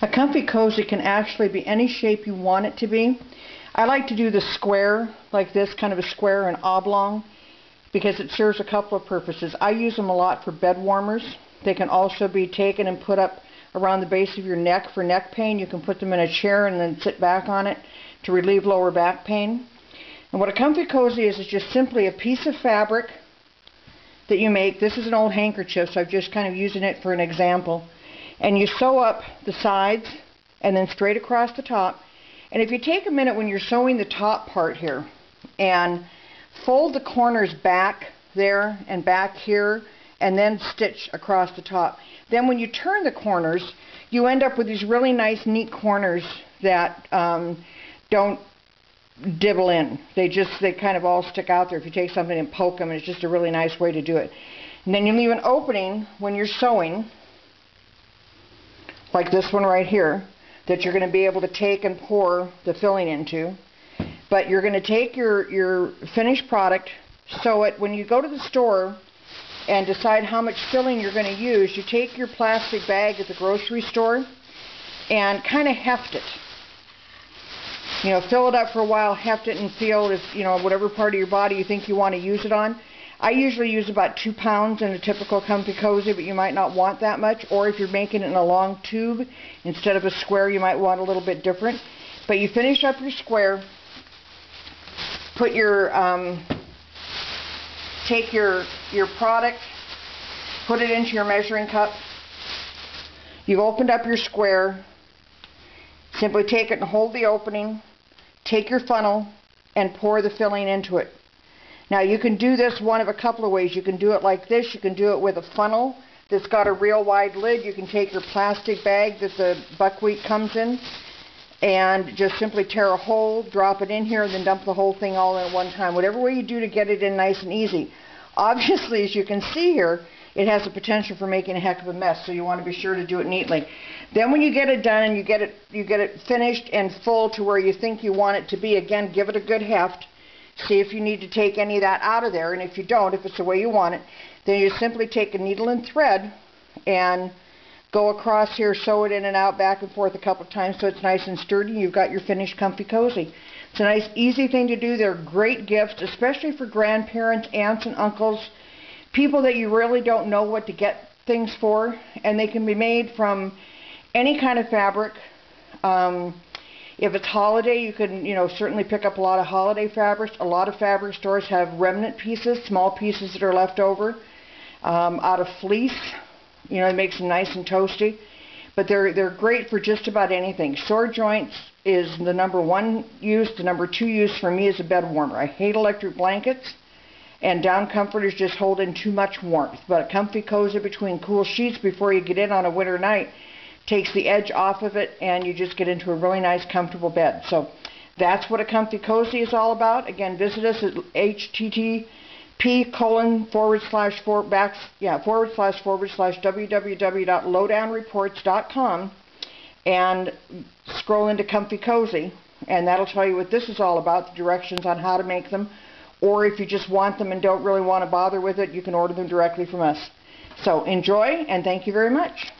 A comfy cozy can actually be any shape you want it to be. I like to do the square, like this, kind of a square and oblong, because it serves a couple of purposes. I use them a lot for bed warmers. They can also be taken and put up around the base of your neck for neck pain. You can put them in a chair and then sit back on it to relieve lower back pain. And what a comfy cozy is just simply a piece of fabric that you make. This is an old handkerchief, so I'm just kind of using it for an example. And you sew up the sides and then straight across the top. And if you take a minute when you're sewing the top part here and fold the corners back there and back here and then stitch across the top, then when you turn the corners, you end up with these really nice, neat corners that don't dibble in. They kind of all stick out there if you take something and poke them, and it's just a really nice way to do it. And then you leave an opening when you're sewing, like this one right here, that you're going to be able to take and pour the filling into. But you're going to take your finished product, sew it. When you go to the store and decide how much filling you're going to use, you take your plastic bag at the grocery store and kind of heft it. You know, fill it up for a while, heft it, and feel if, you know, whatever part of your body you think you want to use it on. I usually use about 2 pounds in a typical comfy cozy, but you might not want that much. Or if you're making it in a long tube instead of a square, you might want a little bit different. But you finish up your square, put your take your product, put it into your measuring cup. You've opened up your square. Simply take it and hold the opening. Take your funnel and pour the filling into it. Now you can do this one of a couple of ways. You can do it like this. You can do it with a funnel that's got a real wide lid. You can take your plastic bag that the buckwheat comes in and just simply tear a hole, drop it in here, and then dump the whole thing all in at one time. Whatever way you do to get it in nice and easy. Obviously, as you can see here, it has the potential for making a heck of a mess, so you want to be sure to do it neatly. Then when you get it done and you get it finished and full to where you think you want it to be, again, give it a good heft. See if you need to take any of that out of there, and if you don't, if it's the way you want it, then you simply take a needle and thread and go across here, sew it in and out, back and forth a couple of times so it's nice and sturdy. You've got your finished comfy cozy. It's a nice, easy thing to do. They're great gifts, especially for grandparents, aunts and uncles, people that you really don't know what to get things for, and they can be made from any kind of fabric. If it's holiday, you can, certainly pick up a lot of holiday fabrics. A lot of fabric stores have remnant pieces, small pieces that are left over out of fleece. It makes them nice and toasty. But they're great for just about anything. Sword joints is the #1 use. The #2 use for me is a bed warmer. I hate electric blankets, and down comforters just hold in too much warmth. But a comfy cozy between cool sheets before you get in on a winter night takes the edge off of it, and you just get into a really nice, comfortable bed. So that's what a comfy cozy is all about. Again, visit us at http://www.lowdownreports.com and scroll into comfy cozy, and that'll tell you what this is all about, the directions on how to make them. Or if you just want them and don't really want to bother with it, you can order them directly from us. So enjoy, and thank you very much.